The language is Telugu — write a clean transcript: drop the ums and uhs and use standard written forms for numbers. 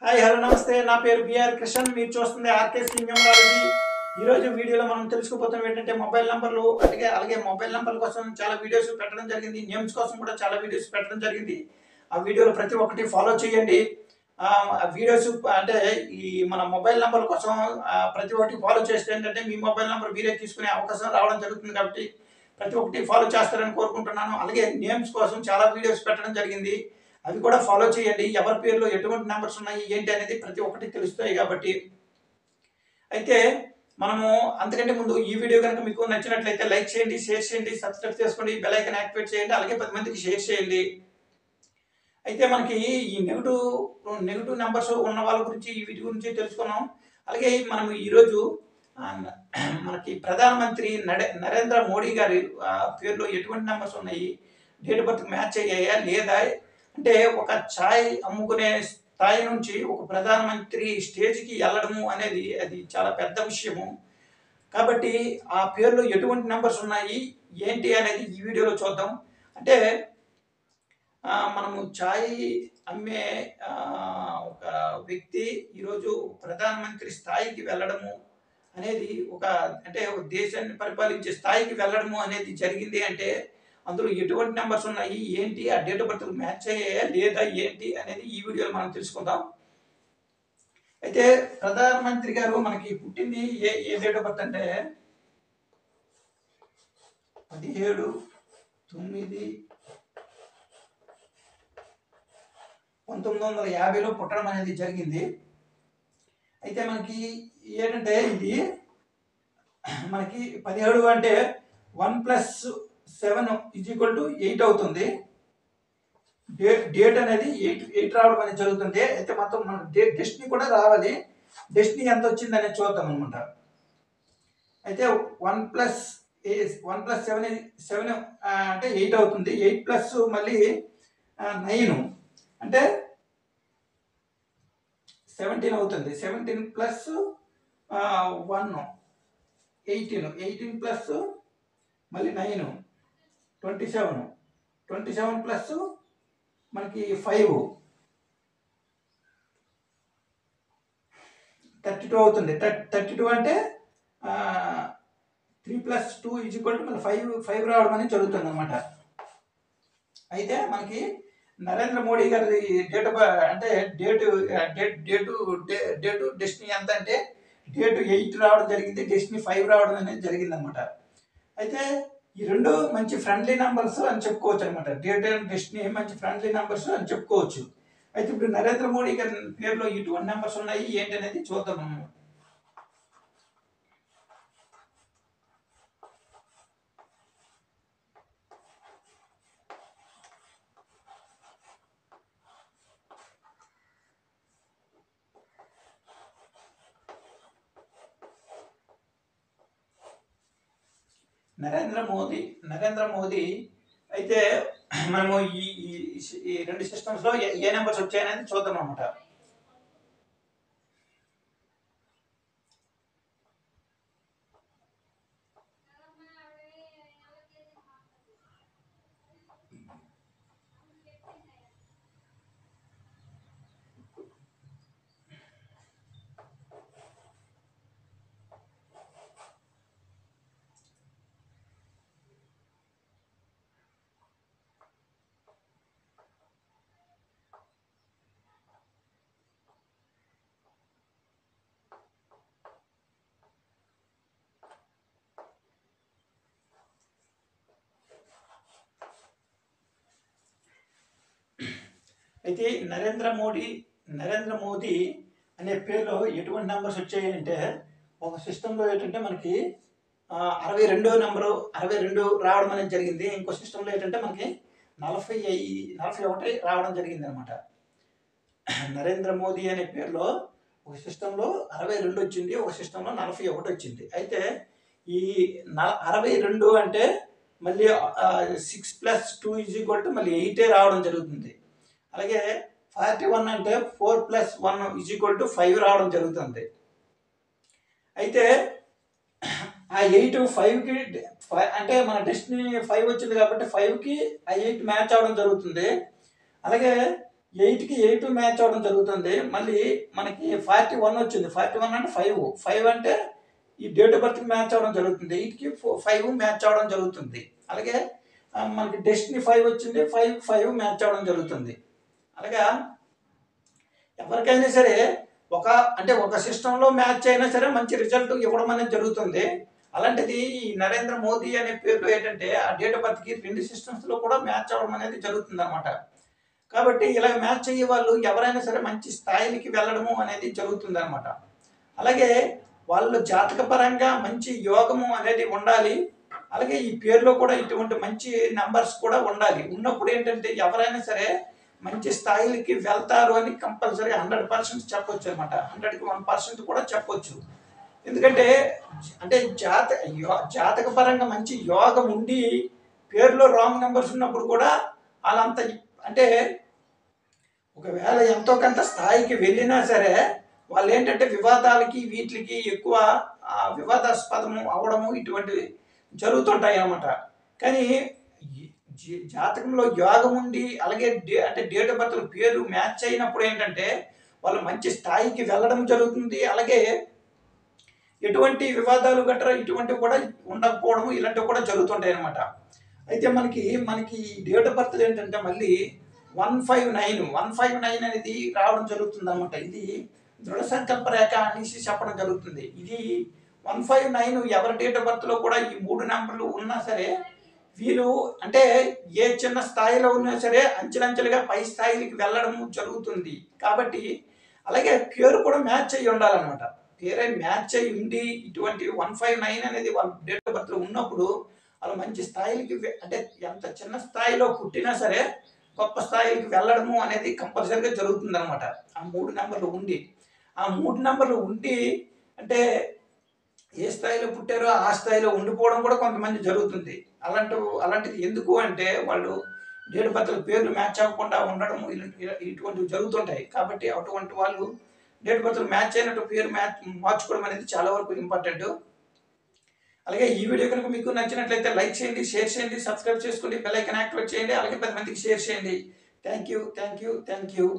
హాయ్ హలో నమస్తే నా పేరు బిఆర్ కృష్ణన్ మీరు చూస్తుంది ఆర్కేసీ న్యూమరాలజీ ఈ రోజు వీడియోలో మనం తెలుసుకోబోతున్నాం ఏంటంటే మొబైల్ నంబర్లు అలాగే మొబైల్ నంబర్ల కోసం చాలా వీడియోస్ పెట్టడం జరిగింది నేమ్స్ కోసం కూడా చాలా వీడియోస్ పెట్టడం జరిగింది ఆ వీడియోలో ప్రతి ఒక్కటి ఫాలో చేయండి ఆ వీడియోస్ అంటే ఈ మన మొబైల్ నంబర్ల కోసం ప్రతి ఒక్కటి ఫాలో చేస్తే ఏంటంటే మీ మొబైల్ నంబర్ మీరే తీసుకునే అవకాశం రావడం జరుగుతుంది కాబట్టి ప్రతి ఒక్కటి ఫాలో చేస్తారని కోరుకుంటున్నాను అలాగే నేమ్స్ కోసం చాలా వీడియోస్ పెట్టడం జరిగింది అవి కూడా ఫాలో చేయండి ఎవరి పేరులో ఎటువంటి నెంబర్స్ ఉన్నాయి ఏంటి అనేది ప్రతి ఒక్కటి తెలుస్తాయి కాబట్టి అయితే మనము అంతకంటే ముందు ఈ వీడియో కనుక మీకు నచ్చినట్లయితే లైక్ చేయండి షేర్ చేయండి సబ్స్క్రైబ్ చేసుకోండి బెల్ ఐకాన్ యాక్టివేట్ చేయండి అలాగే 10 మందికి షేర్ చేయండి అయితే మనకి ఈ నెగటివ్ నెంబర్స్ ఉన్న వాళ్ళ గురించి వీటి గురించి తెలుసుకున్నాం అలాగే మనం ఈరోజు మనకి ప్రధానమంత్రి నరేంద్ర మోడీ గారి పేరులో ఎటువంటి నెంబర్స్ ఉన్నాయి డేట్ ఆఫ్ బర్త్ మ్యాచ్ అయ్యాయా లేదా అంటే ఒక ఛాయ్ అమ్ముకునే స్థాయి నుంచి ఒక ప్రధానమంత్రి స్టేజ్కి వెళ్ళడము అనేది అది చాలా పెద్ద విషయము కాబట్టి ఆ పేరులో ఎటువంటి నెంబర్స్ ఉన్నాయి ఏంటి అనేది ఈ వీడియోలో చూద్దాం అంటే మనము ఛాయ్ అమ్మే ఒక వ్యక్తి ఈరోజు ప్రధానమంత్రి స్థాయికి వెళ్ళడము అనేది ఒక అంటే దేశాన్ని పరిపాలించే స్థాయికి వెళ్ళడము అనేది జరిగింది అంటే అందులో ఎటువంటి నెంబర్స్ ఉన్నాయి ఏంటి ఆ డేట్ ఆఫ్ బర్త్ మ్యాచ్ అయ్యాయా లేదా ఏంటి అనేది ఈ వీడియోలో మనం తెలుసుకుందాం అయితే ప్రధానమంత్రి గారు మనకి పుట్టింది ఏ డేట్ ఆఫ్ బర్త్ అంటే 17/9/1950లో పుట్టడం అనేది జరిగింది అయితే మనకి ఏంటంటే ఇది మనకి 17 అంటే 1+7 = 8 అవుతుంది డేట్ అనేది 8 రావడం అనేది జరుగుతుంది అయితే మొత్తం మన డెస్టినీ కూడా రావాలి డెస్టినీ ఎంత వచ్చింది అనేది చూద్దాం అనమాట అయితే 1+7 అంటే 8 అవుతుంది 8 ప్లస్ మళ్ళీ 9 అంటే 17 అవుతుంది 17 ప్లస్ 1 18 ప్లస్ మళ్ళీ 9 27 ప్లస్ మనకి 5 32 అవుతుంది 32 అంటే 3+2 మళ్ళీ 5 రావడం అనేది జరుగుతుంది అనమాట అయితే మనకి నరేంద్ర మోడీ గారి డేట్ అంటే డేటు డెస్టినీ ఎంత అంటే డేట్ 8 రావడం జరిగింది డెస్టినీ 5 రావడం అనేది జరిగింది అనమాట అయితే ఈ రెండు మంచి ఫ్రెండ్లీ నెంబర్స్ అని చెప్పుకోవచ్చు అనమాట డేట్ అండ్ డెస్టినీ మంచి ఫ్రెండ్లీ నెంబర్స్ అని చెప్పుకోవచ్చు అయితే ఇప్పుడు నరేంద్ర మోడీ గారి పేరులో ఎటువంటి నెంబర్స్ ఉన్నాయి ఏంటి అనేది చూద్దాం మనం నరేంద్ర మోదీ అయితే మనము ఈ రెండు సిస్టమ్స్ లో ఏ నెంబర్స్ వచ్చాయనేది చూద్దాం అన్నమాట అయితే నరేంద్ర మోదీ అనే పేరులో ఎటువంటి నెంబర్స్ వచ్చాయంటే ఒక సిస్టంలో ఏంటంటే మనకి 62 రావడం అనేది జరిగింది ఇంకో సిస్టంలో ఏంటంటే మనకి 41 రావడం జరిగింది అనమాట నరేంద్ర మోదీ అనే పేరులో ఒక సిస్టంలో 62 వచ్చింది ఒక సిస్టంలో 41 వచ్చింది అయితే ఈ 62 అంటే మళ్ళీ 6+2 మళ్ళీ 8 రావడం జరుగుతుంది అలాగే 41 అంటే 4+1 5 రావడం జరుగుతుంది అయితే ఆ 8 5కి అంటే మన డెస్టినీ 5 వచ్చింది కాబట్టి 5కి ఆ 8 మ్యాచ్ అవడం జరుగుతుంది అలాగే 8కి 8 మ్యాచ్ అవ్వడం జరుగుతుంది. మళ్ళీ మనకి 41 వచ్చింది. 41 అంటే 5 అంటే ఈ డేట్ ఆఫ్ బర్త్కి మ్యాచ్ అవ్వడం జరుగుతుంది. 8కి 5 మ్యాచ్ అవ్వడం జరుగుతుంది. అలాగే మనకి డెస్టినీ 5 వచ్చింది. 5 మ్యాచ్ అవ్వడం జరుగుతుంది. అలాగా ఎవరికైనా సరే ఒక సిస్టంలో మ్యాచ్ అయినా సరే మంచి రిజల్ట్ ఇవ్వడం అనేది జరుగుతుంది. అలాంటిది ఈ నరేంద్ర మోదీ అనే పేరులో ఏంటంటే ఆ డేట్ ఆఫ్ బర్త్కి 2 సిస్టమ్స్లో కూడా మ్యాచ్ అవ్వడం అనేది జరుగుతుంది అనమాట. కాబట్టి ఇలా మ్యాచ్ అయ్యే వాళ్ళు ఎవరైనా సరే మంచి స్థాయికి వెళ్ళడము అనేది జరుగుతుంది అనమాట. అలాగే వాళ్ళు జాతకపరంగా మంచి యోగము అనేది ఉండాలి. అలాగే ఈ పేరులో కూడా ఇటువంటి మంచి నంబర్స్ కూడా ఉండాలి. ఉన్నప్పుడు ఏంటంటే ఎవరైనా సరే మంచి స్థాయికి వెళ్తారు అని కంపల్సరీ 100% చెప్పొచ్చు అనమాట. 100కి 1% కూడా చెప్పొచ్చు. ఎందుకంటే అంటే జాతక పరంగా మంచి యోగం ఉండి పేరులో రాంగ్ నెంబర్స్ ఉన్నప్పుడు కూడా వాళ్ళంత అంటే ఒకవేళ ఎంతో కొంత స్థాయికి వెళ్ళినా సరే వాళ్ళు ఏంటంటే వివాదాలకి వీటికి ఎక్కువ వివాదాస్పదము అవడము ఇటువంటివి జరుగుతుంటాయి అన్నమాట. కానీ జాతకంలో యోగం ఉండి అలాగే అంటే డేట్ ఆఫ్ బర్త్ పేరు మ్యాచ్ అయినప్పుడు ఏంటంటే వాళ్ళు మంచి స్థాయికి వెళ్ళడం జరుగుతుంది. అలాగే ఎటువంటి వివాదాలు గట్రా ఇటువంటివి కూడా ఉండకపోవడం ఇలాంటివి కూడా జరుగుతుంటాయి అన్నమాట. అయితే మనకి డేట్ ఆఫ్ బర్త్ ఏంటంటే మళ్ళీ 159 అనేది రావడం జరుగుతుంది అనమాట. ఇది దృఢ సంకల్ప రేఖ అనేసి చెప్పడం జరుగుతుంది. ఇది 159 ఎవరి డేట్ ఆఫ్ బర్త్లో కూడా ఈ 3 నెంబర్లు ఉన్నా సరే వీళ్ళు అంటే ఏ చిన్న స్థాయిలో ఉన్నా సరే అంచెలంచెలుగా పై స్థాయికి వెళ్ళడం జరుగుతుంది. కాబట్టి అలాగే పేరు కూడా మ్యాచ్ అయ్యి ఉండాలన్నమాట. పేరే మ్యాచ్ అయ్యి ఉండి ఇటువంటి 159 అనేది వాళ్ళ డేట్ ఆఫ్ బర్త్లో ఉన్నప్పుడు వాళ్ళు మంచి స్థాయికి అంటే ఎంత చిన్న స్థాయిలో పుట్టినా సరే గొప్ప స్థాయికి వెళ్ళడము అనేది కంపల్సరీగా జరుగుతుంది అనమాట. ఆ 3 నెంబర్లు ఉండి ఆ 3 నెంబర్లు ఉండి అంటే ఏ స్థాయిలో పుట్టారో ఆ స్థాయిలో ఉండిపోవడం కూడా కొంతమంది జరుగుతుంది. అలాంటిది ఎందుకు అంటే వాళ్ళు డేట్ ఆఫ్ బర్త్ పేర్లు మ్యాచ్ అవ్వకుండా ఉండడం ఇటువంటివి జరుగుతుంటాయి. కాబట్టి అటువంటి వాళ్ళు డేట్ ఆఫ్ బర్త్ మ్యాచ్ అయినట్టు పేరు మార్చుకోవడం అనేది చాలా వరకు ఇంపార్టెంట్. అలాగే ఈ వీడియో కనుక మీకు నచ్చినట్లయితే లైక్ చేయండి, షేర్ చేయండి, సబ్స్క్రైబ్ చేసుకోండి, బెల్ ఐకాన్ యాక్టివేట్ చేయండి, అలాగే 10 మందికి షేర్ చేయండి. Thank you.